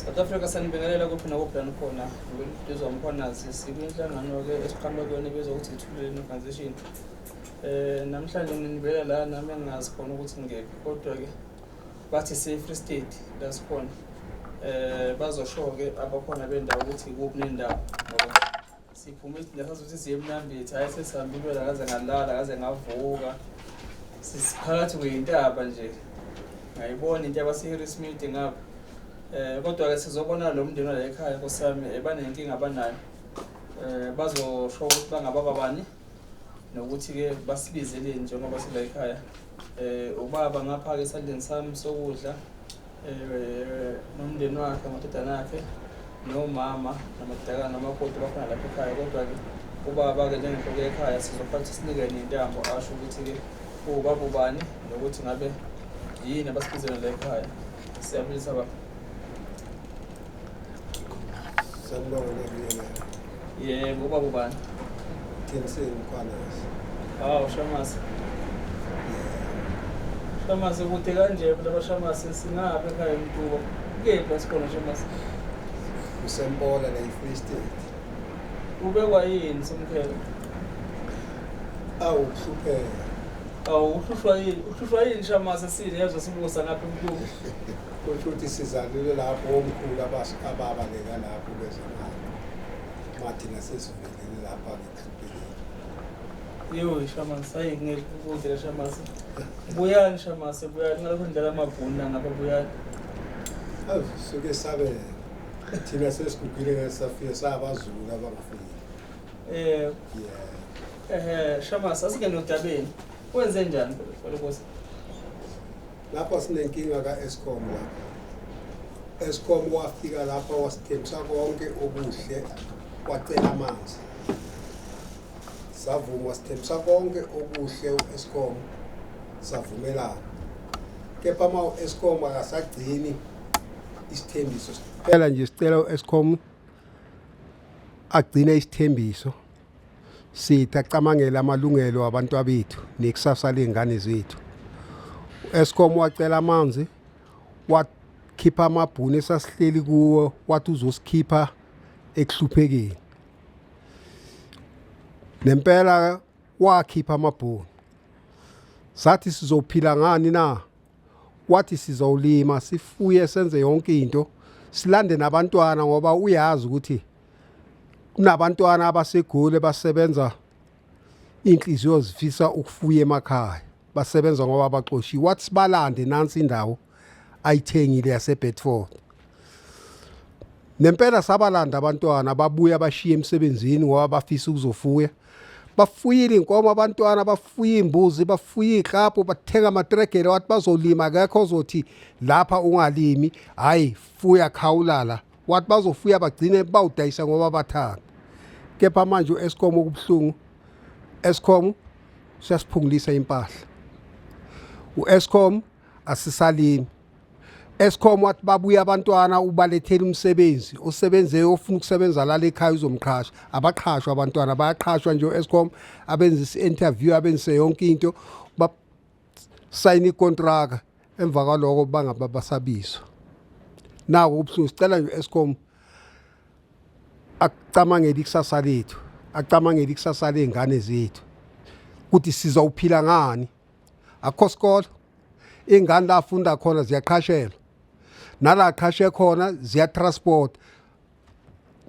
South Africa sanibingelela kuphi nakuphi khona ngizwa umkhwanazi sikwinhlangano ke esiqhamuka kuyona ebizwa ukuthi Ithuleni Organization. Namhlanje nginibeka la nami engazi khona ukuthi ngeke kodwa ke bathi Free State la sikhona bazosho ke abakhona bendawo ukuthi kuphi nendawo ngoba siphume ukuthi siye eMnambithi hayi sesihambile la kaze ngalala kaze ngavuka sisiphakathi kwentaba nje ngayibona into abase-Harris Smith ngapha kodwa ke sizobona lo mndeni la ekhaya nkosami banenkinga abanayo bazosho ukuthi bangaba bani nokuthi ke basibizeleni njengoba sila ekhaya ubaba ngapha ke esandleni sami sokudla nomndeni wakhe amadodana akhe nomama namadodana namakoti bakhona lapha ekhaya kodwa ke ubaba ke njengenhloko ekhaya sizophatha sinikene intambo asho ukuthi ke ubaba ubani nokuthi ngabe yini abasibizela la ekhaya siyabulisa baba. Yebo ubaba ubani? Tinsini Mkhwanazi. Hawu Shamasi. Shamasi kude kanje phela abaShamasi singapha ekhaya eMtuba. Kephi asikhona Shamasi? Usempola la eFree State. Ubekwa yini somkhelo? Ukuhlupheka. Uhlushwa yini Shamasi sini yazwe sibusa ngapha eMtuba? Kusho ukuthi sizalile lapho omkhulu ababaleka lapho bezemali. Mathina sesivelele lapha ngikuhluphekile. Yo Shamasi hayi ngeke ukudla Shamasi. Buyani Shamasi buyani ngalokho ndlela amabhunu ngapha buyani. Suke sabe thina sesigugile ngesafika sabazulu abangafiki. Shamasi asike nodabeni. Wenze njani phela Nkosi? Lapha sinenkinga ka-Eskom lapha. Eskom wafika lapha wasithembisa konke okuhle wacela amanzi. Savuma wasithembisa konke okuhle u-Eskom savumelana. Kepha ma u-Eskom akasagcini isithembiso. Phela nje sicela u-Eskom agcine isithembiso. Sithi acamangela amalungelo abantu abethu nekusasa lengane zethu. Eskom wacela amanzi wakhipha amabhunu esasihleli kuwo wathi uzosikhipha ekuhluphekeni. Nempela wakhipha amabhunu. Sathi sizophila ngani na? Wathi sizolima sifuye senze yonke into silande nabantwana ngoba uyazi ukuthi kunabantwana abasegoli basebenza inhliziyo zifisa ukufuya emakhaya. Basebenza ngoba baxoshiwe wathi sibalande nansi indawo ayithengile yaseBedford. Nempela sabalanda abantwana babuya bashiya emsebenzini ngoba bafisa ukuzofuya. Bafuyile inkomo abantwana bafuya imbuzi bafuya iklapho bathenga amatregela wathi bazolima akekho ozothi lapha ungalimi hayi fuya khawulala wathi bazofuya bagcine bawudayisa ngoba bathanda. Kepha manje uEskom okubhlungu Eskom siyasiphungulisa impahla. uEskom asisalimi. Eskom wathi babuya abantwana ubalethela umsebenzi osebenze ofuna ukusebenza la ekhaya uzomqhasha abaqhashwa abantwana bayaqhashwa nje uEskom abenza i-interview abenze yonke into ba sign icontract emva kwaloko bangabasabiswa. Nawo ubhlungu sicela nje uEskom acamangela ikusasa lethu acamangela ikusasa lengane zethu ukuthi sizawuphila ngani. Akho sikole ingane la funda khona ziyaqhashelwa nala qhashe khona ziya transport.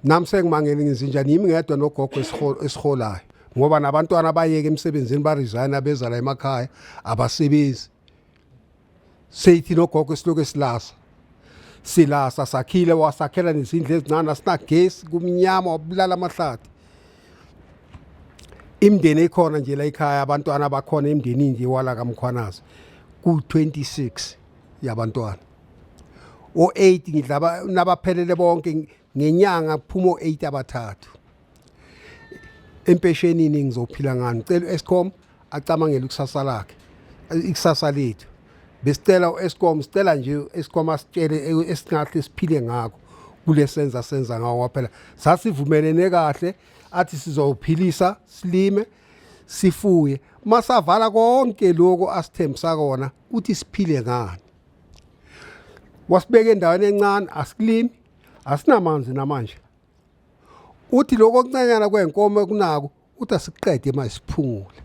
Nami sengimangele ngizinjani yimi ngedwa nogogo esiholayo ngoba nabantwana bayeke emsebenzini ba resign abeza la emakhaya abasebenzi. Seyithi nogogo esiloke silasa sakhile wasakhela nezindlu ezincane asinagesi kumnyama wabulala amahlathi. Imndeni ekhona nje la ekhaya abantwana bakhona emndenini nje wala kaMkhwanazi ku-26 yabantwana. O8 ngidlaba nabaphelele bonke ngenyanga kuphuma o8 abathathu. Empeshenini ngizophila ngani? Ngicela uEskom acamangela ikusasa lakhe ikusasa lethu. Besicela uEskom sicela nje uEskom asitshele esingahle siphile ngakho kulesenza senza ngawo phela. Sasivumelene kahle athi sizophilisa silime sifuye masavala konke lokho asithembisa kona uthi siphile ngani. Wasibeka endaweni encane asikulimi asinamanzi namanje uthi lokho okuncanyana kwenkomo kunako uthi asiqede manje siphungule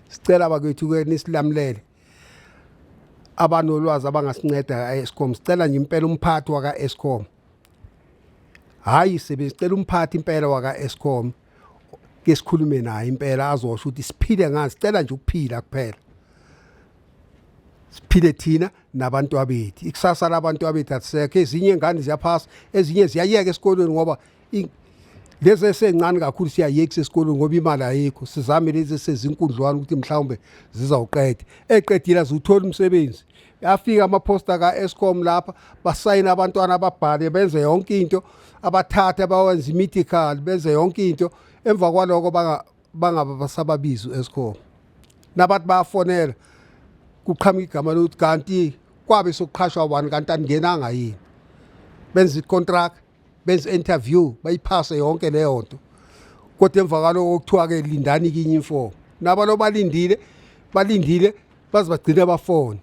sicela bakwethu ke nisilamlele abanolwazi abangasinceda Eskom sicela nje impela umphathi waka Eskom hayi sebesicela umphathi impela waka Eskom ke sikhulume naye impela azosho ukuthi siphile ngazi sicela nje ukuphila kuphela siphile thina nabantu abethu ikusasa labantu abethu asisekho ezinye ingane ziyaphasa ezinye ziyayeka esikolweni ngoba lezi esencane kakhulu siyayekisa esikolweni ngoba imali ayikho sizame lezi sezinkundlwana ukuthi mhlawumbe zizawuqeda eqedile azuthola umsebenzi yafika amaposta ka Eskom lapha basayina abantwana ababhale benze yonke into abathatha bawenza imedical benze yonke into emva kwaloko bangaba basababizo Eskom nabathi bayafonela kuqhamuka igama lokuthi kanti kwabe sokuqhashwa wani kanti angenanga yini benza icontract benza interview bayiphase yonke leyo nto kodwa emva kwaloko kuthiwa ke lindani kinye info nabalo balindile baze bagcine bafone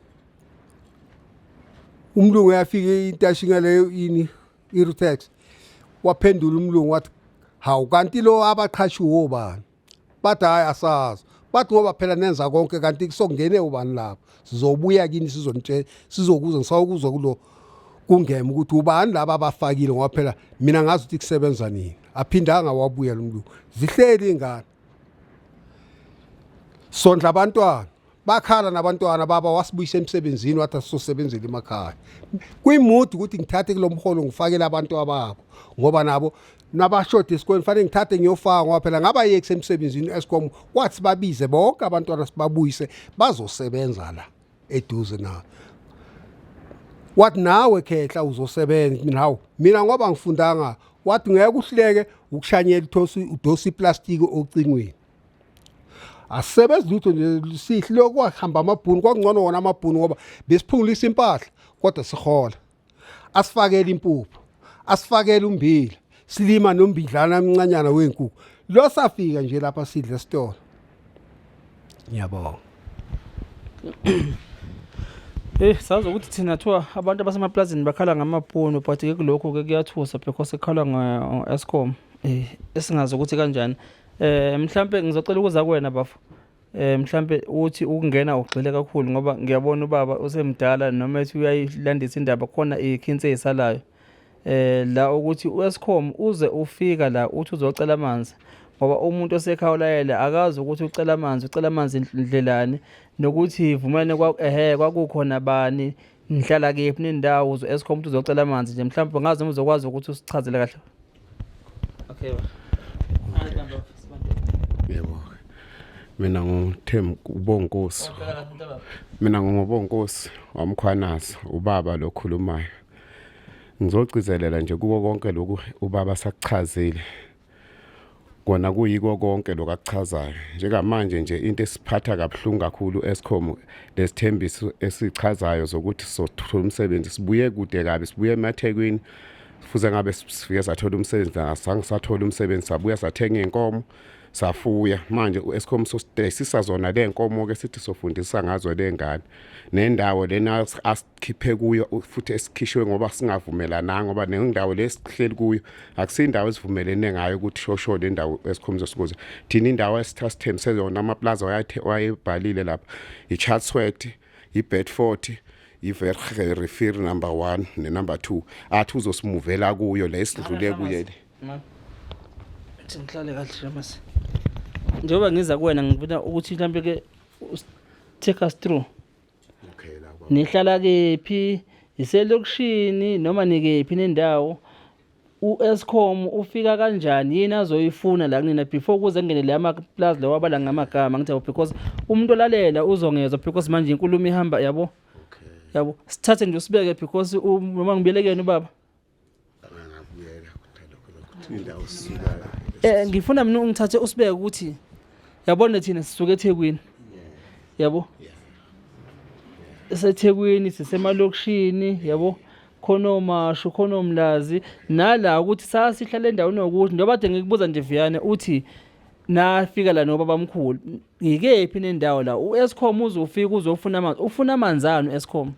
umlungu yafika intashinga leyo ini irutex waphendula umlungu wathi hawu kanti lo abaqhashiwe obani bathi hayi asazi bathi ngoba phela nenza konke kanti kusongene ubani lapho sizobuya kini sizonitshela sizokuza ngisawukuzwa kulo kungema ukuthi ubani laba abafakile ngoba phela mina ngazi ukuthi kusebenza nini aphindanga wabuya lo mlungu zihleli ingane sondla abantwana bakhala nabantwana baba wasibuyisa emsebenzini wathi asosebenzela emakhaya kuyimudi ukuthi ngithathe kulomholo ngifakele abantu ababo ngoba nabo nabashode esikoleni fanele ngithathe ngiyofaka ngoba phela ngaba yekuse emsebenzini Eskom kwathi babize bonke abantwana sibabuyise bazosebenza la eduze na wathi nawe khehla uzosebenza mina ngoba ngifundanga wathi ngeke uhleke ukushanyela udosi iplastiki ocingweni asebenza lutho nje sihle lokwahamba amabhunu kwangcono wona amabhunu ngoba besiphungulisa impahla kodwa sihola asifakele impuphu asifakele umbila silima nombidlana emncanyana wenkukhu lo safika nje lapha sidle esitolo ngiyabonga sazi ukuthi thina thiwa abantu abasemaplazini bakhala ngamabhunu but ke kulokho ke kuyathusa because ekhala ngo-Eskom esingazi ukuthi kanjani mhlambe ngizocela ukuza kuwena bafu mhlambe uthi ukungena ugxile kakhulu ngoba ngiyabona ubaba usemdala noma ethi uyayilandisa indaba khona ikhinsi ezisalayo la ukuthi uEskom uze ufika la uthi uzocela amanzi ngoba umuntu osekhawulayela akazi ukuthi ucela amanzi indlelane nokuthi ivumelane kwakukhona bani nihlala kephi nendawo uEskom uthi uzocela amanzi nje mhlawumbe ngazi uzokwazi ukuthi usichazele kahle. Okay yebo mina ngumThem uBonkosi mina ngumBonkosi wamkhwanaza ubaba lokhulumayo ngizogcizelela nje kuko konke lokhu ubaba sakuchazile kona kuyiko konke lokuchazayo njengamanje nje into esiphatha kabuhlungu kakhulu Eskom lesithembiso esichazayo zokuthi sothola umsebenzi sibuye kude kabi sibuye emaThekwini fuze ngabe sifike sathola umsebenzi asange sathola umsebenzi sabuya sathenga inkomo safuya manje uEskom sositesisa zona lenkomo ke sithi sofundisa ngazo lengane nendawo lena asikhiphe kuyo futhi esikhishwe ngoba singavumelananga ngoba nendawo lesihleli kuyo akusindawo esivumelene ngayo ukuthi shosho le ndawo Eskom zosikuza thina indawo esithasithemse yona amaplaza wayebhalile lapha iChartworth iBedford iVergrivier number 1 nenumber 2 athi uzosimuvela kuyo la esidlule kuye le ngihlale kahle mase njengoba ngiza kuwena ngifuna ukuthi mhlambe ke take us through okay la nihlala kephi iselokishini noma nikephi nendawo uEskom ufika kanjani yini azoyifuna la kunina before kuze ngene le amaplaza lawa abala ngamagama ngithi because umuntu olalela uzongezwa because manje inkulumo ihamba yabo okay yabo sithathe nje usibeke because noma ngibelekene ubaba angabuyela lokho indawo sisuka ngifuna mina ungithathe usibeke ukuthi yabona thina sisuke eThekwini yabo eseThekwini sisemalokishini yabo khona omashu khona omlazi nala ukuthi sasihlala endaweni ukuthi njengoba ade ngikubuza nje Viyane uthi nafika la nobaba bamkhulu ngikephi nendawo la uEskom uzofika uzofuna amanzi ufuna amanzi anu Eskom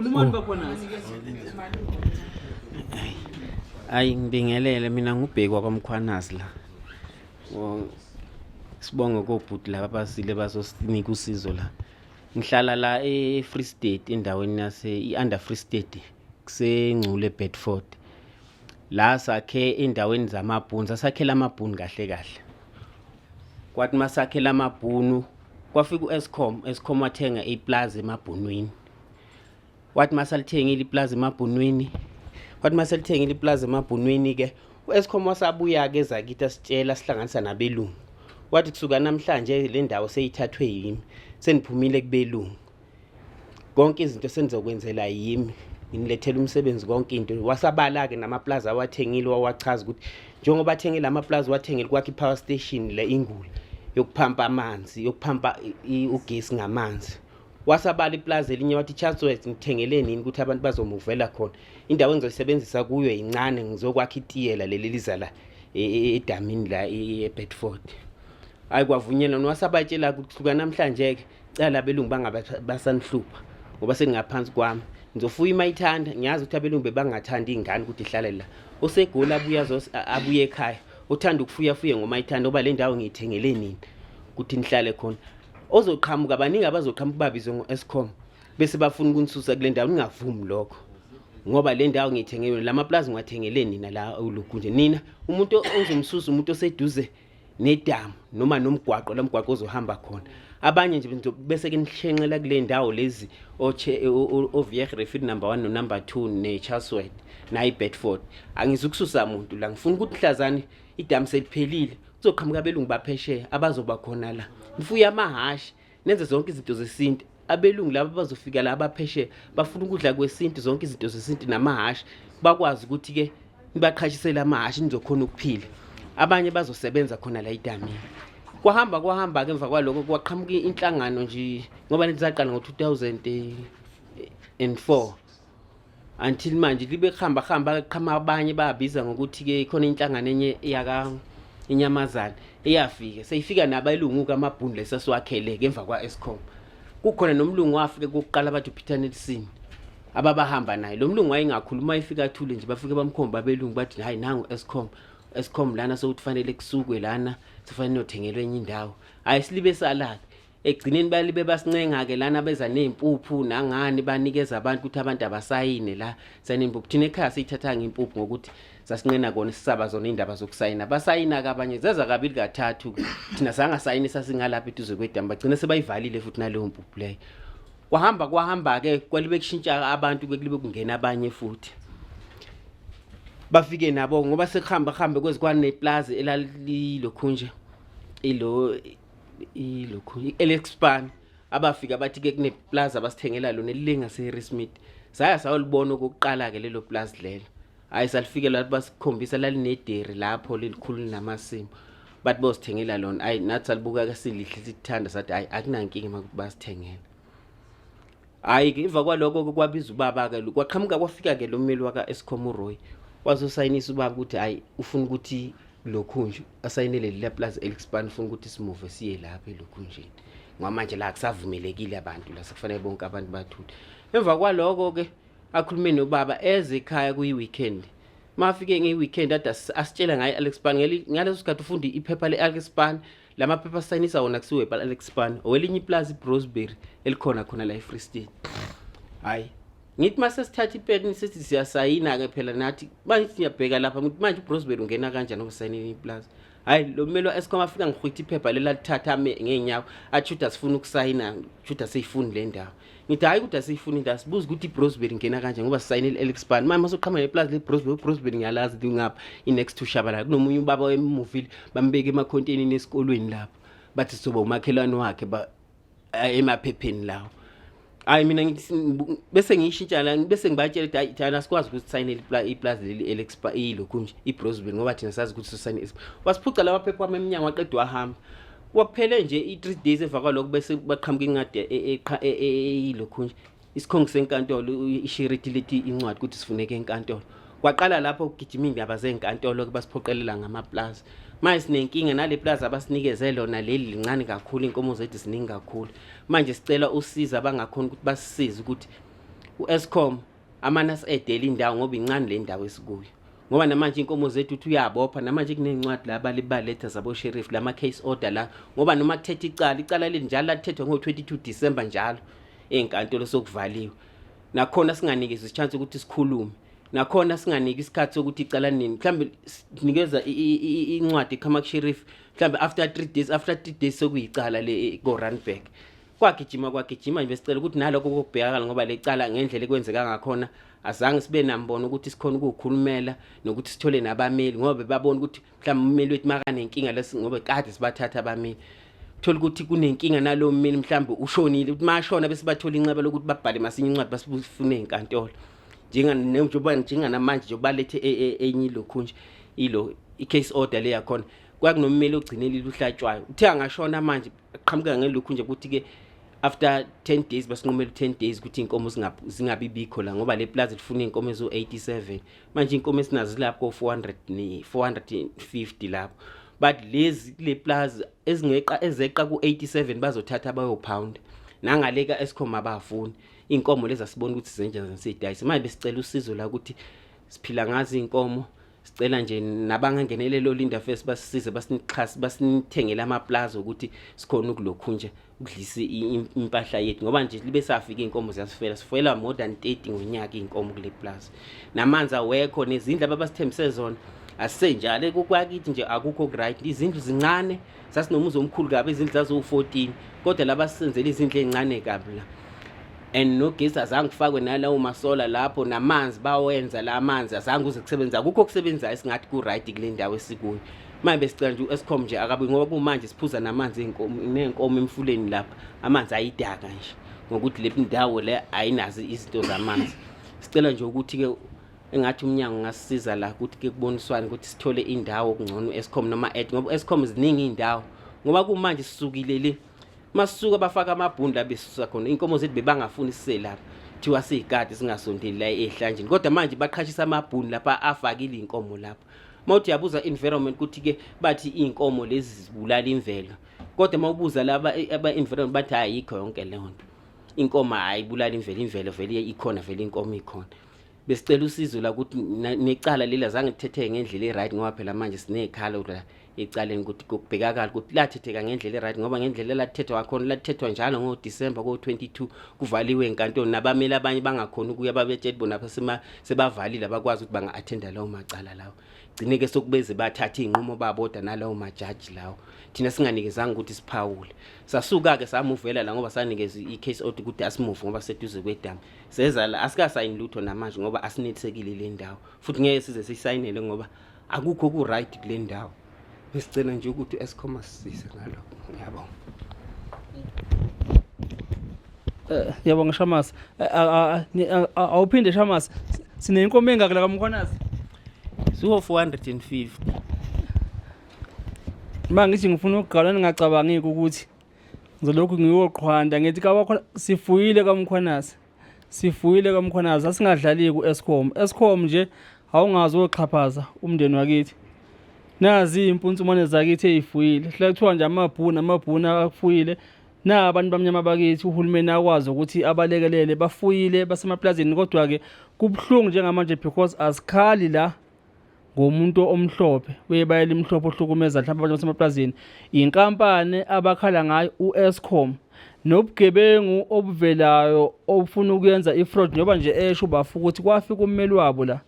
khulumani bakhona Hayi ngibingelele mina ngubhekwa kwaMkhwanazi la. Sibonge kobhuti laba basile bazosinika usizo la. Ngihlala la eFree State endaweni yase Under Free State kusengcule Bedford. La sakhe endaweni zamabhunu, sasakhela amabhunu kahle. Kwathi masakhela amabhunu kwafika uEscom wathenga iplaza emabhunwini. Wathi masalithengile iplaza emabhunwini. Kwathi masalithengile iplaza emabhunwini ke uEscom wasabuya ke zakithi asitshela sihlanganisa nabelungu. Wathi kusuka namhlanje le ndawo seyithathwe yimi. Seniphumile kubelungu. Konke izinto senizokwenzela yimi. Nginilethela umsebenzi konke into. Wasabala ke namaplaza awathengile wawachaza ukuthi njengoba athengile amaplaza wathengile kwakhe ipower station le inguli yokuphampa amanzi, yokuphampa ugesi ngamanzi. Wasabala iplaza elinye wathi Chatsworth ngithengele nini ukuthi abantu bazomuvela khona. Indawo engizoyisebenzisa kuyo incane ngizokwakha itiyela leliza la edamini la eBedford. Hayi kwavunyelwa nowasabatshela ukuthi kusuka namhlanje ke cala abelungu bangabasanihlupha ngoba sengaphansi kwami. Ngizofuya imayithanda ngiyazi ukuthi abelungu bebangathanda ingane ukuthi ihlale la. Osegoli abuye ekhaya. Uthanda ukufuya ngomayithanda ngoba le ndawo ngiyithengele nini ukuthi nihlale khona. Ozoqhamuka abaningi abazoqhamuka babizwe ngoEscom bese bafuna ukunisusa kule ndawo ningavumi lokho. Ngoba le ndawo ngiyithengele lamaplaza ngiwathengele nina la ulukhu nje nina umuntu ozomsusa umuntu oseduze nedamu noma nomgwaqo la mgwaqo ozohamba khona. Abanye nje bese ke nihlenqela kule ndawo lezi oVier Refill number 1 no number 2 neChatsworth na iBedford. Angizukususa umuntu la ngifuna ukuthi mhlazani idamu seliphelile kuzoqhamuka abelungu baphesheya abazoba khona la. Nifuya amahashi nenze zonke izinto zesintu. Abelungu laba bazofika la abaphesheya bafuna ukudla kwesintu zonke izinto zesintu namahashi bakwazi ukuthi ke nibaqhashisela amahashi nizokhona ukuphila. Abanye bazosebenza khona la idamini. Kwahamba ke emva kwaloko kwaqhamuka inhlangano nje ngoba nizaqala ngo2004 until manje libe khamba qhama abanye babiza ngokuthi ke khona inhlangano enye yaka inyamazana eyafika seyifika nabelungu kaMabhunu lesasiwakhele ke emva kwaEscom. Kukhona nomlungu wafike kokuqala bathi uPeter Nelson ababahamba naye. Lo mlungu wayengakhuluma efika athule nje bafike bamkhomba abelungu bathi hayi nangu Escom lana sokufanele kusukwe lana sifanele uthengelwe enye indawo. Hayi silibe salala egcineni balibe basincenga ke lana beza nezimpuphu nangani banikeza abantu ukuthi abantu abasayine la sanempuphu. Thina ekhaya siyithatha ngeimpuphu ngokuthi sasinqena kona sisaba zona indaba zokusayina. Basayina kabanye zeza kabili kathathu thina sangasayini sasingalapha eduze kwedamba bagcina sebayivalile futhi naleyo mpuphu leyo. Kwahamba ke kwalibe kushintsha abantu kwelibe kungena abanye futhi. Bafike nabo ngoba sekuhamba kwezikwane neplaza elalilokhunje iLexpan abafika bathi ke kuneplaza abasithengela lona elilenga seHarrismith. Saya sawulibona okokuqala ke lelo plaza lelo. Hayi salifike la basikhombisa lalinederi lapho lelikhulu namasimo. Bathi bosithengela lona. Hayi nathi salibuka ke silihle sithanda sathi hayi akunankinga makuthi basithengela. Hayi ke emva kwaloko kwabiza ubaba ke kwaqhamuka kwafika ke lo mmeli wakaEscom uRoy. Wazosayinisa ubaba ukuthi hayi ufuna ukuthi lokhunje asayinele le plaza eLexpan ufuna ukuthi simuve siye lapha elokhunjeni. Ngoba manje la akusavumelekile abantu la sekufanele bonke abantu bathule. Emva kwaloko ke akhulume nobaba eze ekhaya kuyiweekend. Mafike ngeweekend ade asitshela ngaye eLexpan ngaleso sikhathi ufunda iphepha leElexpan lamaphepha sayinisa wona kusiwe eLexpan owelinye iplaza iBrosberry elikhona khona la eFree State. Hayi ngithi mase sithatha ipeni sithi siyasayina ke phela nathi manje siyabheka lapha ngithi manje uBrosberry ungena kanjani ngokusayinela iplaza. Hayi lo mmeli waEscom afika ngihwitha iphepha lelalithatha ngeenyawo athi asifuna ukusayina ukuthi aseyifuni le ndawo. Ngithi hayi ukuthi aseyifuni indawo sibuza ukuthi iBrosberry ingena kanjani ngoba sisayinele eLexpan. Manje masoqhama neplaza leBrosberry ngiyalazi ndi ngapha inext to Shabala kunomunye ubaba wemuvile bambeka emakhontenini esikolweni lapha bathi soba umakhelwane wakhe emaphepheni lawo. Hayi mina ngithi bese ngiyishintsha la bese ngibatshela ukuthi thina sikwazi ukuthi sayinele iplaza leli eLexpan ilokhunje iBrosberry ngoba thina sazi ukuthi sisayine. Wasiphuca lamaphepha eminyango waqedwa wahamba. Kwaphele nje i3 days emva kwaloko bese baqhamuka incwadi ilokhunje isikhongo senkantolo ishiriti lethi incwadi ukuthi sifuneke enkantolo. Kwaqala lapho ukugijima indaba zenkantolo ke basiphoqelela ngamaplaza. Manje sinenkinga nale plaza abasinikeze lona leli lincane kakhulu inkomo zethu siningi kakhulu. Manje sicela usiza abangakhona ukuthi basisize ukuthi u-Eskom amanasi edela indawo ngoba incane le ndawo esikuyo ngoba namanje inkomo zethu uthi uyabopha namanje kunencwadi la balibaletha zabo sheriff lama case order la ngoba noma kuthetha icala linjalo lathethwa ngo22 December njalo enkantolo sokuvaliwe nakhona singanikeza ichance ukuthi sikhulume nakhona singaniki isikhathi sokuthi icala nini mhlambe sinikeza incwadi ekhama sheriff mhlambe after 3 days sokuyicala le go Randburg kwagijima nje besicela ukuthi nalokho kokubhekakala ngoba lecala ngendlela ekwenzeka ngakhona azange sibe nambono ukuthi sikhona ukukhulumela nokuthi sithole nabameli ngoba babona ukuthi mhlawumbe umeli wethu makane inkinga lesi ngoba kade sibathatha abameli thola ukuthi kunenkinga nalo mmeli mhlawumbe ushonile ukuthi mashona bese bathola inceba lokuthi babhale masinye incwadi basifune enkantolo njenga namanje nje balethe enye lokhunje ilo icase order le yakhona kwakunommeli ogcinelile uhlatswayo uthe angashona manje aqhamuka ngelokhu nje ukuthi ke after 10 days basinqumela 10 days ukuthi inkomo zingabi bikho la ngoba le plaza lifuna inkomo ezo 87 manje inkomo esinazo lapho 450 lapho but lezi le plaza ezeqa ku 87 bazothatha bayo pound nangaleka Eskom abafuni inkomo lezi asibona ukuthi zenja zensidayisa manje besicela usizo la ukuthi siphila ngazi inkomo sicela nje nabangangenelelo Linda First basisize basinithengele ama plaza ukuthi sikhona ukulokhu nje ukudlisa impahla yethu ngoba nje libe safika inkomo ziyasifela sifela more than 30 ngonyaka inkomo kule plaza namanzi awekho nezindlu abasithembise zona asenjalo kokwakithi nje akukho right izindlu zincane sasinomuzi omkhulu kabi izindlu zazo 14 kodwa labasenzela izindlu ezincane kabi la and no gesi azange kufakwe nalawo masola lapho namanzi bawenza la amanzi azange uze kusebenza akukho kusebenza esingathi ku right kule ndawo esikuyo manje besicela nje uEskom nje akabe ngoba kumanje siphuza namanzi nenkomo emfuleni lapha amanzi ayidaka nje ngokuthi le ndawo le ayinazi izinto zamanzi sicela nje ukuthi ke engathi umnyango ngasisiza la ukuthi ke kuboniswane ukuthi sithole indawo okungcono uEskom noma ngoba uEskom ziningi indawo ngoba kumanje sisukile le masuka bafaka amabhundla besusa khona inkomo zethu bebangafuni siselapha thiwa siyikade singasondeli la ehlanjeni kodwa manje baqhashisa amabhundla lapha afakile inkomo lapha mawuthi yabuza environment ukuthi ke bathi inkomo lezi zibulala imvelo kodwa mawubuza laba aba environment bathi ayikho yonke le nto inkomo ayibulala imvelo vele ikhona vele inkomo ikhona besicela usizo la ukuthi necala lela zange lithethe ngendlela eright ngoba phela manje sinekhala la ecaleni ukuthi kubhekakala ukuthi lathetheka ngendlela eright ngoba ngendlela lathethwa wakhona lathethwa njalo ngo December ko 22 kuvaliwe enkantolo nabameli abanye bangakhona ukuya babetshela bona phela sebavalile abakwazi ukuthi banga attenda lawo macala lawo gcineke sokubeze bathatha inqumo baboda nalawo majaji lawo thina singanikezanga ukuthi siphawule sasuka ke samuvela la ngoba sanikeza icase order ukuthi asimove ngoba seduze kwedama seza la asikasayini lutho namanje ngoba asinetsekile le ndawo futhi ngeke size sisayinele ngoba akukho ku right kule ndawo besicela nje ukuthi Eskom asisize ngalokho ngiyabonga yabonga Shamasi awuphinde Shamasi sinenkomo engakala kaMkhwanazi siwo 450 manje ngifuna ukugalana ngingacabangi ukuthi ngizolokhu ngiyoqhwanda ngithi kawakho sifuyile kaMkhwanazi asingadlali ku Eskom nje awungazi oxhaphaza umndeni wakithi nazi impuntsumane zakithi ezifuyile hla kuthiwa nje amabhuna afuyile na abantu bamnyama bakithi uhulumeni akwazi ukuthi abalekelele bafuyile basemaplazini kodwa ke kubhlungu njengamanje because asikhali la ngomuntu omhlophe webayela imhlophe ohlukumeza mhlawumbe abantu basemaplazini inkampani abakhala ngayo uEskom nobugebengu obuvelayo obufuna ukuyenza ifraud njoba nje esho bafuka ukuthi kwafika ummeli wabo la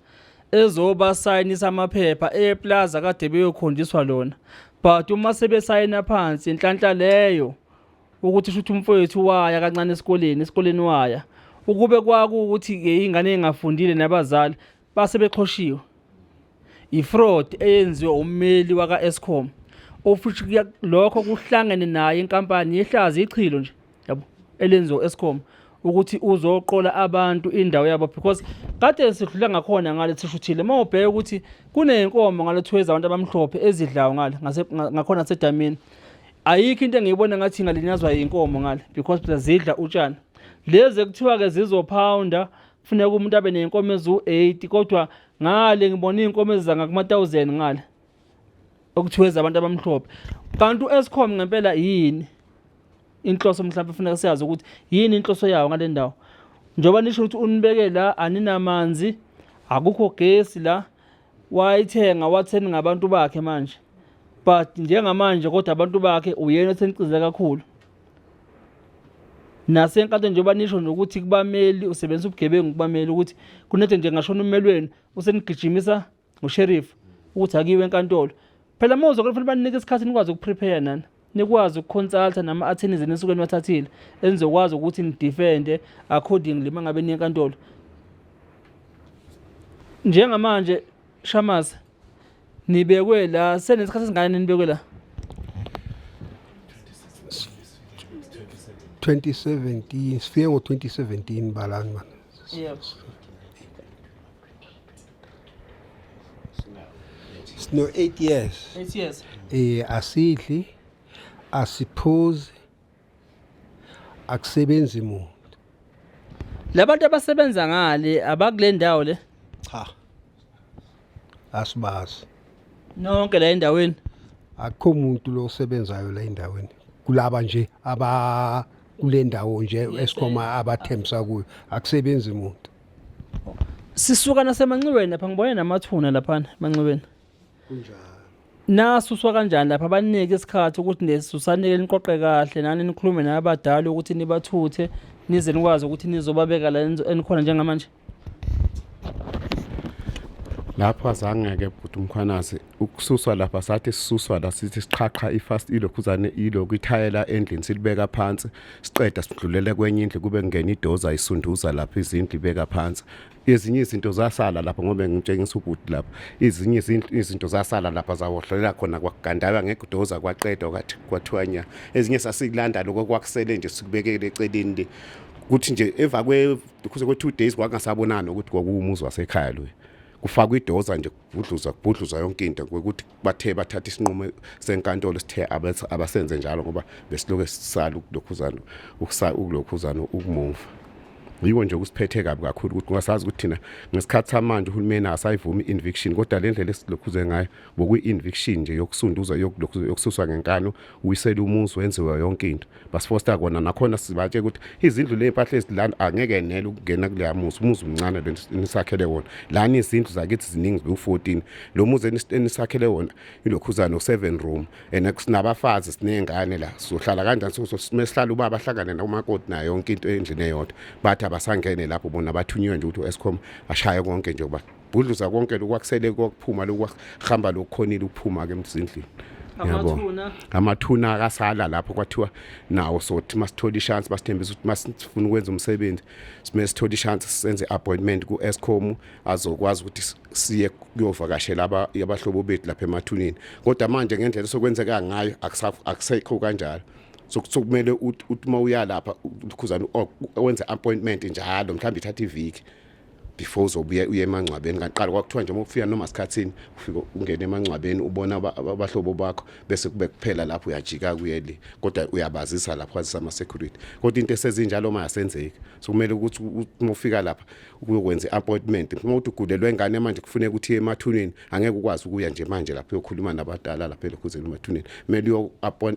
ezoba sayinisa amaphepha eplaza kade beyokhonjiswa lona but uma sebesayina phansi inhlanhla leyo ukuthi shuthi umfowethu waya kancane esikoleni waya ukube kwakuthi ke ingane engafundile nabazali base bexhoshiwe ifraud eyenziwe ummeli waka Eskom ofuthi lokho kuhlangene naye inkampani yehlazi ichilo nje yabo elenziwe Eskom ukuthi uzoqola abantu indawo yabo because kade sidlula ngakhona ngale sishuthile mawubheka ukuthi kunenkomo ngalethuweza abantu abamhlophe ezidlayo ngale ngakhona sedamini ayikho into engiyibona ngathi ngalinyazwa inkomo ngale because zidla utshani lezi kuthiwa ke zizopounda kufuneka umuntu abe nenkomo ezu8 kodwa ngale ngibona inkomo ezanga kuma 1000 ngale okuthiweza abantu abamhlophe kanti uEskom ngempela yini inhloso mhlawumbe kufuneka siyazi ukuthi yini inhloso yawo ngale ndawo njoba nisho ukuthi unibeke la aninamanzi akukho gesi la wayithenga watheni ngabantu bakhe manje but njengamanje kodwa abantu bakhe uyena othenicize kakhulu nasenkantolo njengoba nisho nokuthi kubameli usebenzisa ubugebengu kubameli ukuthi kunethe nje ngashona ummeli wenu usenigijimisa usheriff ukuthi akiwe enkantolo phela mawuzo kufanele banike isikhathi nikwazi ukuprepare nani nikwazi ukuconsulta nama attorneys enisuke niwathathile enizokwazi ukuthi nidefende accordingly mangabe niye enkantolo njengamanje Shamaza nibekwe la senesikhathi singane nibekwe la 2017 sifike ngo-2017 balani man yebo sino 8 years 8 years asidli asiphuzi akusebenzi umuntu labantu abasebenza ngale abakule ndawo le cha asibazi nonke la endaweni akukho umuntu lo osebenzayo la endaweni kulaba nje aba kule ndawo nje esikhoma abathembisa kuyo akusebenzi umuntu sisuka nasemanciweni lapha ngibone namathuna lapha emanxiweni kunjalo nasuswa kanjani lapha abanike isikhathi ukuthi nesusanike niqoqe kahle nani nikhulume nabadala ukuthi nibathuthe nize nikwazi ukuthi nizobabeka la enikhona njengamanje lapho azange-ke bhuti umkhwanazi ukususwa lapha sathi sisuswa la sithi siqhaqha ifast ilokhuzane ilokhu ithayela endlini silibeka phansi siqeda sidlulele kwenye indlu kube kungena idoza isunduza lapha izindlu ibeka phansi ezinye izinto zasala lapha ngoba ngitshengisa ubhuti lapha ezinye izinto zasala lapha zawohlolela khona kwakugandawa ngedoza kwaqedwa kwathi kwathiwanya ezinye sasilanda lokho kwakusele nje sikubekele eceleni le ukuthi nje eva kwe 2 days kwakungasabonana ukuthi kwakuwumuzi wasekhaya lo kufakwa idoza nje kubhudluza yonke into ukuthi bathe bathatha isinqumo senkantolo sithe abasenze njalo ngoba besiloke sisala ukulokhuzana ukumuva yiko nje ukusiphethe kabi kakhulu ukuthi ungasazi ukuthi thina ngesikhathi samanje uhulumeni asayivumi eviction kodwa le ndlela esilokhuze ngayo bokuyi-eviction nje yokusunduza yokususwa ngenkano uyisela umuzi wenziwe yonke into basifoster kona nakhona sibatshe ukuthi izindlu lempahla ezilana angeke nele ukungena kuleya umuzi umncane lenisakhele wona lana izindlu zakithi ziningi u14 lo muzi enisakhele wona ilokhuzana u7 room nabafazi sinengane la sohlala kanjani sihlala ubaba ahlangane nomakoti nayo yonke into endlini eyodwa bathi abasangene lapho bona bathunywe nje ukuthi Eskom ashaye konke nje kubudluza konke lokwakusele kokuphuma lokuhamba lokukhonile ukuphuma ke emzindlini amathuna akasala lapho kwathiwa nawo sothi masithola ichance basithembisa ukuthi masifuna ukwenza umsebenzi sime sithola ichance senze appointment ku Eskom azokwazi ukuthi siye kuyovakashela abahlobo bethu lapha emathunini kodwa manje ngendlela sokwenzeka ngayo akusekho kanjalo sokumele uthi mawuya lapha ukhuzana wenze appointment njalo mhlawumbe ithatha iviki before uzobuye uye emangcwabeni ngaqala kwakuthiwa nje mawufika noma isikhatsini ufika ungene emangcwabeni ubona abahlobo bakho bese kube kuphela lapho uyajika kuyeli kodwa uyabazisa lapho kwazisa ama security kodwa into esezinjalo mayasenzeki so kumele ukuthi mawufika lapha ukuyokwenza appointment uma uthi ugulelwe ingane manje kufuneka ukuthi emathuneni angeke ukwazi ukuya nje manje lapho uyokhuluma nabadala lapha elokhuzeni emathuneni kumele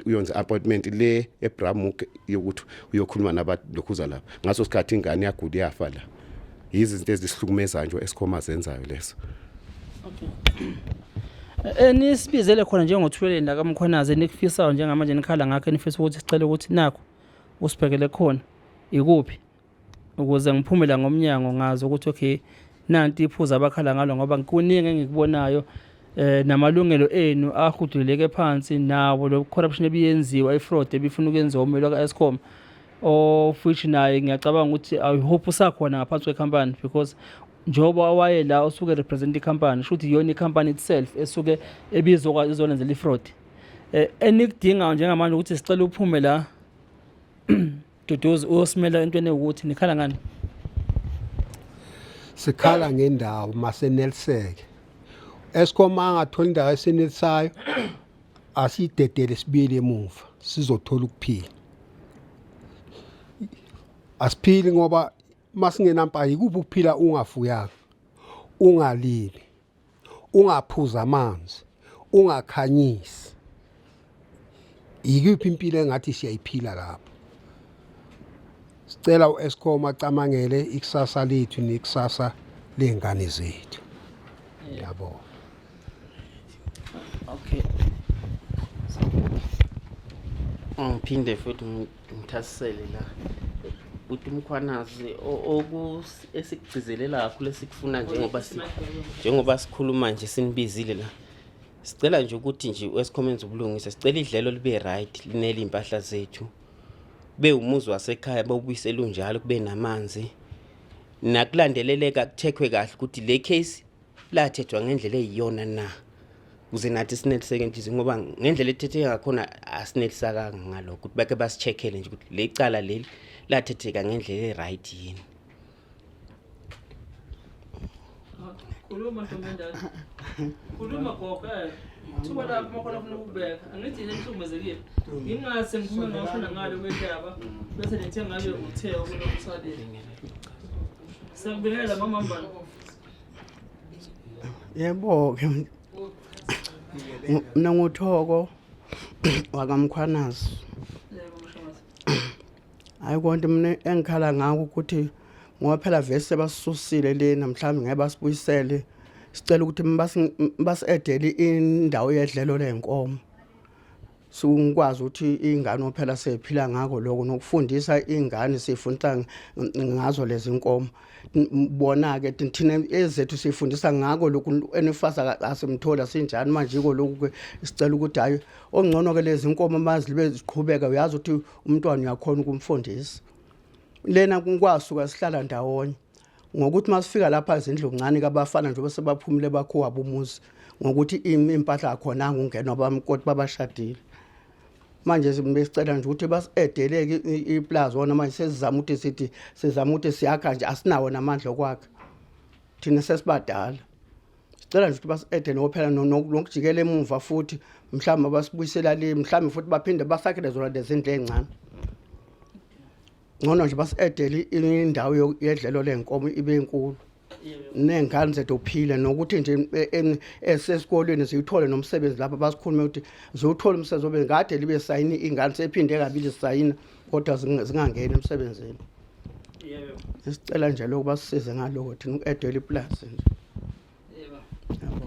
uyonza appointment le eBramuk yokuthi uyokhuluma nabalokhuzana lapha ngaso sikhathi ingane yagula yafa la izinto ezihlukumeza nje Eskom azenzayo leso nisibizele khona njengothuleleni la kaMkhwanazi nikufisayo njengamanje nikhala ngakho nifisa ukuthi sicela ukuthi nakho usibhekele khona ikuphi ukuze ngiphume la ngomnyango ngazi ukuthi okay nanti iphuza abakhala ngalo ngoba kuningi engikubonayo namalungelo enu ahuduleke phansi nawo lo corruption ebiyenziwa ifraud ebifuna ukwenziwa umelwa kaEskom of which naye ngiyacabanga ukuthi I hope usakhona ngaphansi kwecompany because njoba waye la usuke represent icompany shothi yona icompany itself esuke ebizokwa izolenzela ifraud enikudinga njengamanje ukuthi sicela uphume la Duduzi uyosimela entweni ukuthi nikhala ngani sikhala ngendawo maseneliseke Eskom angathola indawo esenelisayo asidedele sibili emuva sizothola ukuphila asiphili ngoba masingenampa yikuphi ukuphila ungafuyanga ungalili ungaphuza amanzi ungakhanyisi yikuphi impilo engathi siyayiphila lapho Sicela uEskom acamangele ikusasa lethu nekusasa lengane zethu. Yabo. Okay. Ngiphinde futhi ngithasisele la. Uthi umkhwanazi esikugcizelela kakhulu esikufuna njengoba sikhuluma nje sinibizile la. Sicela nje ukuthi nje uEskom enze ubulungisa. Sicela idlelo libe right, linele impahla zethu. Be umuzi wasekhaya bawubuyisela unjalo kube namanzi. Nakulandeleleka kucheckwe kahle ukuthi le case lathethwa ngendlela eyiyona na. Uze nathi sineliseke nje ngoba ngendlela ethetheka ngakhona asinelisaka ngalokho ukuthi bake basicheckele nje ukuthi le cala leli lathetheka ngendlela eright yini. Khuluma Ntombendala. Khuluma gogo thuba lapho makhona ufuna ukubeka. Angithi yini emhlumezekile. Ngingase ngikhulume ngafuna ngalo kwendaba bese lethe ngabe uthe okunokusalile. Sangibingelela mama Mbali. Yebo ke mina nguThoko wakamkhwanazi. Yebo mshamazi. Hayi konke mina engikhala ngako ukuthi ngoba phela vese basisusile lena mhlawumbe ngeke basibuyisele. Sicela ukuthi basi-edele indawo yedlelo lenkomo. Singikwazi ukuthi ingane phela sephila ngako lokho nokufundisa ingane sifundisa ngazo lezi inkomo. Bona ke thina ezethu sifundisa ngako lokhu enifasa asimthola sinjani manje iko lokhu sicela ukuthi hayi ongcono ke lezi inkomo mazi libe ziqhubeka uyazi ukuthi umntwana uyakhona ukumfundisa. Lena kunkwasuka sihlala ndawonye ngokuthi masifika lapha ezindlu ngani kabafana nje bese baphumile bakho abumuzi ngokuthi impahla akhona ungena abamkoti babashadile. Manje sibesicela nje ukuthi basi-edeleke iplaza wona manje sesizama ukuthi sithi sizama ukuthi siyakha nje asinawo namandla okwakha. Thina sesibadala. Sicela nje ukuthi basi-edele ngophela nokujikela emuva futhi mhlawumbe basibuyisela le mhlawumbe futhi baphinde basakhele zona lezi ndle encane. Ngono nje basi-edele indawo yedlelo lenkomo ibe inkulu. Nengane zethu uphile nokuthi nje esesikolweni ziyithole nomsebenzi lapha basikhulume ukuthi ziyothola umsebenzi obe ngade libe sayini ingane sephinde kabili sayina kodwa zingangena emsebenzini. Yebo. Sicela nje lokho basisize ngaloko thina uku-edela iplaza nje. Yebo. Yabo.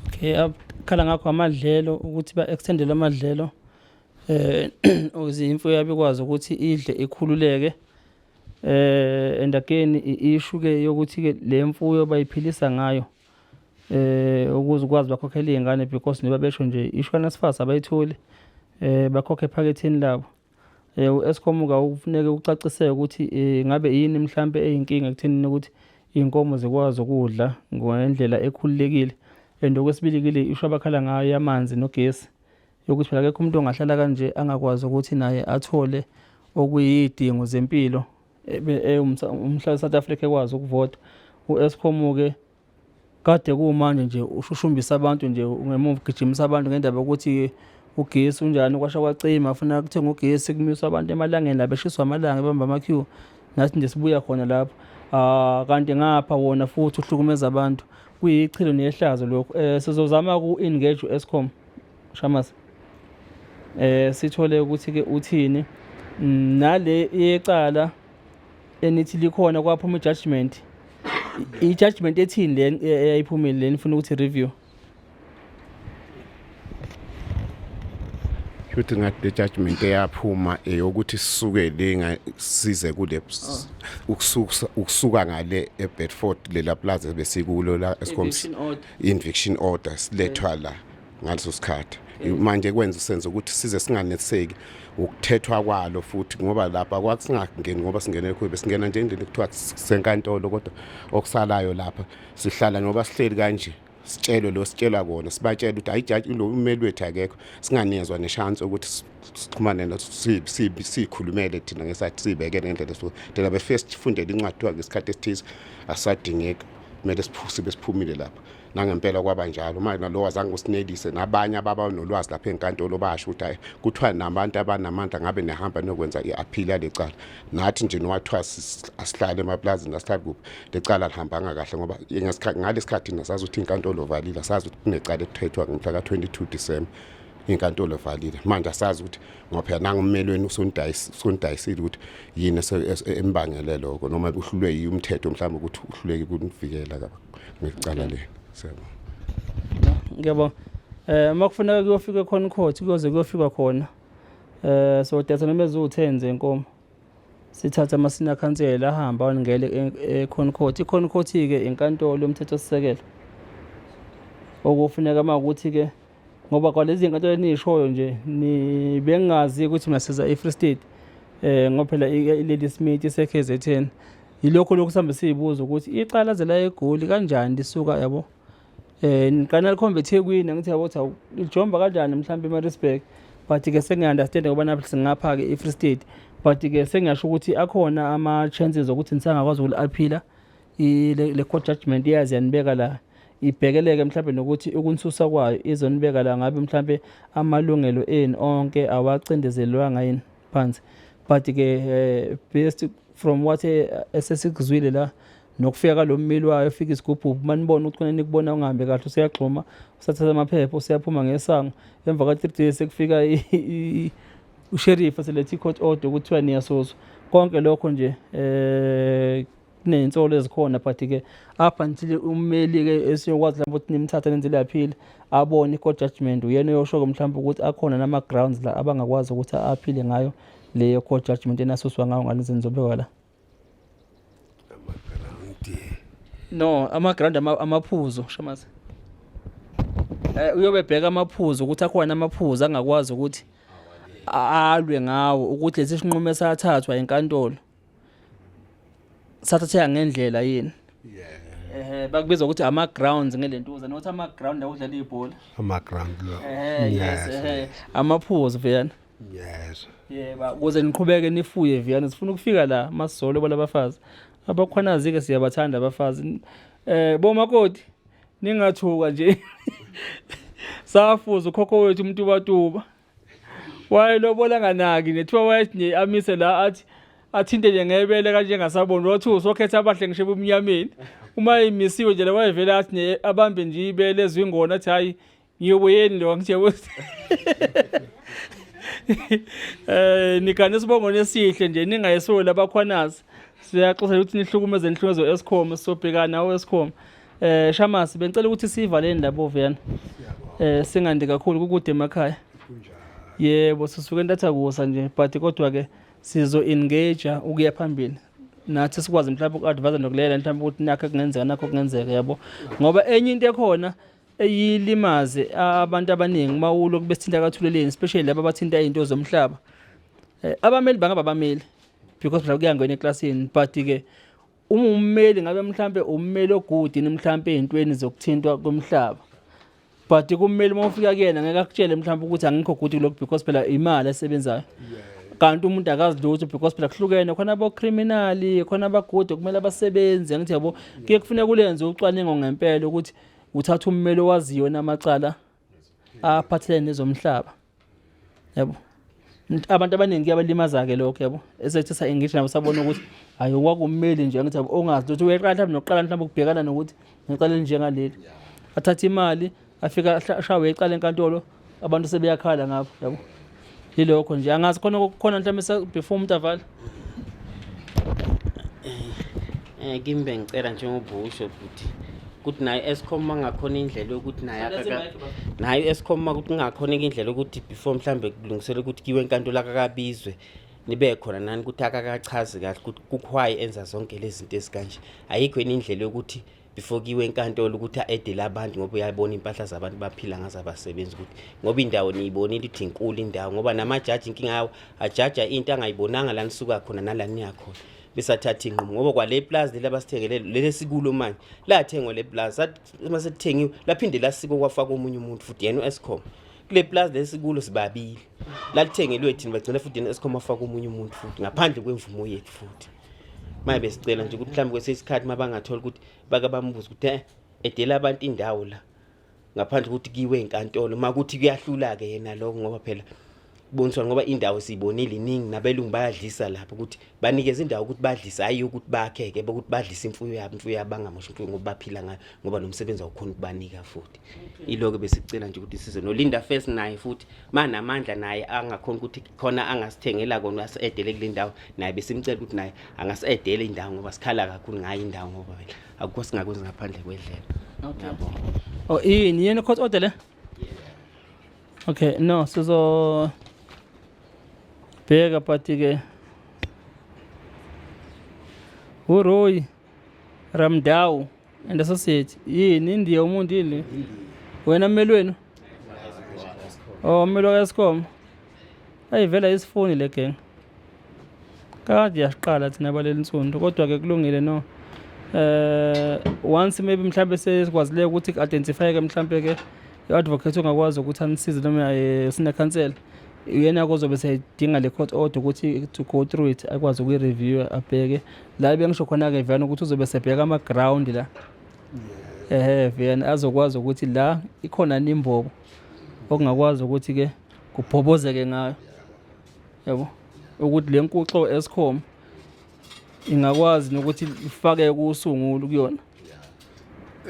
Okay, akhala ngakho amadlelo ukuthi ba-extendele amadlelo ukuze imfuyo yabe ikwazi ukuthi idle ikhululeke. And again issue ke yokuthi ke le mfuyo bayiphilisa ngayo ukuze ukwazi bakhokhela izingane because niba besho nje ishwana sifasa abayitholi bakhokhe ephaketheni labo. uEskom ka ufuneke ucaciseke ukuthi ngabe yini mhlambe eyinkinga ekutheni ukuthi inkomo zikwazi ukudla ngendlela ekhululekile. And okwesibili kile ishu abakhala ngayo yamanzi nogesi yokuthi phela akekho umuntu ongahlala kanje angakwazi ukuthi naye athole okuyidingo zempilo umhlaba South Africa ekwazi ukuvota. uEskom ke kade kumanje nje ushushumbisa abantu nje ungemuva ugijimisa abantu ngendaba ukuthi ugesi unjani kwasha kwacima afuna ukuthenga ugesi kumiswa abantu emalangeni la beshiswa amalanga ebamba ama-queue nathi nje sibuya khona lapho. Kanti ngapha wona futhi uhlukumeza abantu kuyichilo nehlazo lokho. Sizozama ku-engage uEskom Shamasi sithole ukuthi ke uthini nale iyecala enithi likhona kwaphuma i-judgment. I-judgment ethini le eyayiphumile le nifuna ukuthi review. Futhi ngathi le judgment eyaphuma eyokuthi sisuke le ngasize kule ukusuka ngale eBedford lela plaza besikulo la Eskom eviction order silethwa la ngaleso sikhathi. Manje kwenza senze ukuthi size singaneseki ukuthethwa kwalo futhi ngoba lapha kwasingangeni ngoba singene kube singena nje indlela ekuthiwa senkantolo kodwa okusalayo lapha sihlala ngoba sihleli kanje sitshelo lo sitshela kona sibatshela ukuthi ayijaji lo umeli wethu akekho singanezwa nechance ukuthi sixhumane no sikhulumele thina ngesathi sibeke ngendlela so first fundela incwadi ngesikhathi esithize asadingeka kumele siphumile lapha nangempela kwabanjalo manje nalo wazange usinelise nabanye ababa nolwazi lapha enkantolo basho ukuthi kuthiwa nabantu abanamandla ngabe nehamba nokwenza iappeal lecala nathi nje nowathiwa asihlale emaplazini asihlale kuphi lecala lihambanga kahle ngoba ngesikhathi ngalesikhathi nasazi ukuthi inkantolo valile sazi ukuthi kunecala ekuthethwa ngomhla ka 22 December inkantolo valile manje asazi ukuthi ngoba phela nangummelweni usondayisile ukuthi yini embangele lokho noma uhlulwe yumthetho mhlawumbe ukuthi uhluleke ukuvikela ngicala le sebo ngiyabonga makufuneka kuyofika khona court kuyoze kuyofika khona so datha noma ezu10 zenkomo sithatha amasina khansela ahamba wangele ekhona court ikhona court ke inkantolo yomthetho sisekelo okufuneka makuthi ke ngoba kwalezi inkantolo enishoyo nje nibengazi ukuthi masiza eFree State ngoba phela iLady Smith iseKZN yilokho lokusambe sizibuza ukuthi icala zela eGoli kanjani lisuka yabo niqana likhombe eThekwini ngithi yabo ukuthi lijomba kanjani mhlawumbe eMaritzburg but ke sengiunderstand ngoba napha singapha ke eFree State but ke sengiyasho ukuthi akhona ama chances ukuthi nisangakwazi ukulaphila le court judgment yazi yanibeka la ibhekeleke mhlawumbe nokuthi ukunsusa kwayo izonibeka la ngabe mhlawumbe amalungelo eni onke awacindezelwanga yini phansi but ke based from what esesikuzwile la nokufika lo mmeli wayo ufika isigubhu manibona ukuthi khona nikubona ungahambe kahle usiyagxuma usathatha amaphepha usiyaphuma ngesango emva ka 3 days sekufika usheriff aselethe court order ukuthi niyasozwa konke lokho nje kunensolo ezikhona but ke apha until ummeli ke esiyokwazi lapho ukuthi nimthatha nenzile yaphila abone court judgment uyena uyosho mhlawumbe ukuthi akhona nama grounds la abangakwazi ukuthi aphile ngayo leyo court judgment enasuswa ngayo ngalezinto zobekwa la no ama-ground amaphuzo shamazi uyobe bheka amaphuzo ukuthi akhona amaphuzo angakwazi ukuthi alwe ngawo ukuthi lesi sinqumo esathathwa enkantolo sathatheka ngendlela yini bakubiza ukuthi ama-grounds ngelentuza nokuthi ama-ground awudlala ibhola ama-ground yes amaphuzo veyana yes yeba ukuze niqhubeke nifuye veyana sifuna ukufika la masizolo balabafazi abakhwanazi ke siyabathanda abafazi bomakoti ningathuka nje safuza ukhokho wethu umtubatuba wayelobola nganaki nethiwa wayethi amise la athinte nje ngebele kanje ngasabona wathu sokhetha abahle ngisho ebumnyameni uma imisiwe nje la wayevela athi abambe nje ibele ezwingona athi hayi ngiyoboyeni lo ngithe nikane sibongo nesihle nje ningayesoli abakhwanazi siyaxoxa ukuthi nihlukumeze inhlumezo Eskom sobhekana nawo Eskom Shamasi bengicela ukuthi sivaleni labo vena singandi kakhulu kukude emakhaya yebo sisuke ndatha kusa nje but kodwa ke sizo engage ukuya phambili nathi sikwazi mhlawumbe uku-advise nokulela mhlawumbe ukuthi nakho kungenzeka nakho kungenzeka yabo ngoba enye into ekhona eyilimaze abantu abaningi mawulo kubesithinta kathuleleni especially laba abathinta izinto zomhlaba abameli bangaba abameli because mhlawumbe kuyangena eklasini but ke ummeli ngabe mhlawumbe ummeli ogudi mhlawumbe ezintweni zokuthintwa komhlaba but kummeli mawufika kuyena ngeke akutshele mhlawumbe ukuthi angikho good lokho because phela imali esebenzayo kanti umuntu akazi lutho because phela kuhlukene khona abo criminal khona abagudi kumele abasebenze ngithi yabo kuye kufuneka kulenze ucwaningo ngempela ukuthi uthatha ummeli owaziyo namacala aphathelene nezomhlaba yabo abantu abaningi yabalimaza ke lokho yabo esethi sa engage nabo sabona ukuthi hayi kwakummeli nje ngithi yabo ongazi lutho uyeqala mhlawumbe nokuqala mhlawumbe ukubhekana nokuthi ngicala njengaleli athatha imali afika shawe eqala enkantolo abantu sebeyakhala ngabo yabo yilokho nje angazi khona mhlawumbe before umuntu avala kimbe ngicela nje ngobusho ukuthi nayo Eskom mangakhona indlela yokuthi nayo Eskom ukuthi ngakhona indlela yokuthi before mhlambe kulungisela ukuthi kiwe enkantolo akakabizwe nibe khona nani ukuthi akakachazi kahle ukuthi kukhwayi enza zonke lezi zinto ezikanje ayikho indlela yokuthi before kiwe enkantolo ukuthi aedela abantu ngoba uyabona impahla zabantu baphila ngazo abasebenzi ukuthi ngoba indawo niyibonile ukuthi inkulu indawo ngoba namajaji inkinga yawo ajaja into angayibonanga la nisuka khona nala niyakhona besathatha inqumo ngoba kwale plaza labasithengele lelesikulo manje lathengwa le plaza mase sithengiwe laphinde lasiko kwafaka omunye umuntu futhi yena uEskom kule plaza lesikulo sibabili lathengelwe thina bagcina futhi uEskom afaka omunye umuntu futhi ngaphandle kwemvumo yethu futhi maye besicela nje ukuthi mhlawumbe kwesesikhathi mabangathola ukuthi baka bambuza ukuthi edela abantu indawo la ngaphandle ukuthi kiwe enkantolo makuthi kuyahlula ke yena lokho ngoba phela boniswa ngoba indawo siyibonile iningi nabelungu bayadlisa lapho ukuthi banikeza indawo ukuthi badlisa hayi ukuthi bakheke ukuthi badlisa imfuyo yabo bangamoshi imfuyo ngoba baphila ngayo ngoba nomsebenzi awukhona ukubanika futhi iloko besicela nje ukuthi size noLinda First naye futhi manamandla naye angakhona ukuthi khona angasithengela kona asedele kule ndawo naye besimcela ukuthi naye angasedele indawo ngoba sikhala kakhulu ngayo indawo ngoba vele akukho singakwenza ngaphandle kwedlela. Yabo. Oh yini court order le? Okay, no, sizo bheka phathi ke uRoy Ramdau and associate yini India umuntu yini wena mmeli wenu mmeli kaScom ayivela isifoni le gang kade yaqala thina baleli insonto kodwa ke kulungile no once maybe mhlambe sesikwazileyo ukuthi identify ke mhlambe ke i-advocate ongakwazi ukuthi anisize noma sine cancel uyena kozobe sayidinga le court order ukuthi to go through it akwazi uku-review abheke la bengisho khona ke vana ukuthi uzobe sebheka ama ground la vena azokwazi ukuthi la ikhona nimbobo okungakwazi ukuthi ke kubhobozeke ngayo yabo ukuthi le nkuxo Eskom ingakwazi nokuthi ifake kusungulu kuyona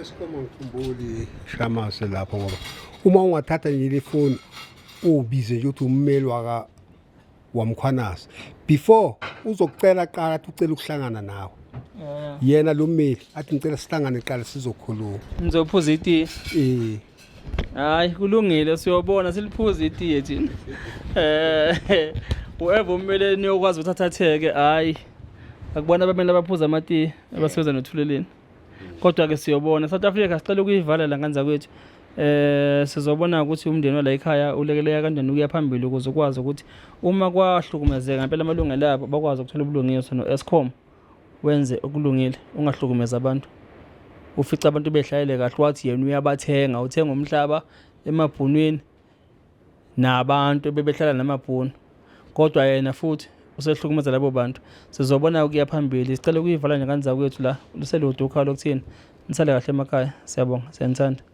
Eskom ngikhumbuli Shamase lapho ngoba uma ungathatha nje le phone ubize nje uthi ummeli wamkhwanasa before uzokucela qala athi ucela ukuhlangana nawe yena lo mmeli athi ngicela sihlangane qala sizokhuluma nizophuza itiye hayi kulungile siyobona siliphuza itiye thina whoever ummeli niyokwazi ukuthi athatheke hayi akubona abameli abaphuza amatiye abasebenza nothuleleni kodwa ke siyobona South Africa sicela ukuyivala la nganza kwethu sizobona ukuthi umndeni wala ekhaya ulekeleka kanjani ukuya phambili ukuze ukwazi ukuthi uma kwahlukumezeka ngempela amalungelo abo bakwazi ukuthola ubulungiswa noEskom wenze okulungile ungahlukumeza abantu ufica abantu behlayele kahle wathi yena uyabathenga uthenga umhlaba emabhunweni nabantu bebehlala namabhunu kodwa yena futhi usehlukumeza labo bantu sizobona ukuya phambili sicela ukuyivala nje kanza kwethu la luseluduka lokuthini nisale kahle emakhaya siyabonga siyanithanda.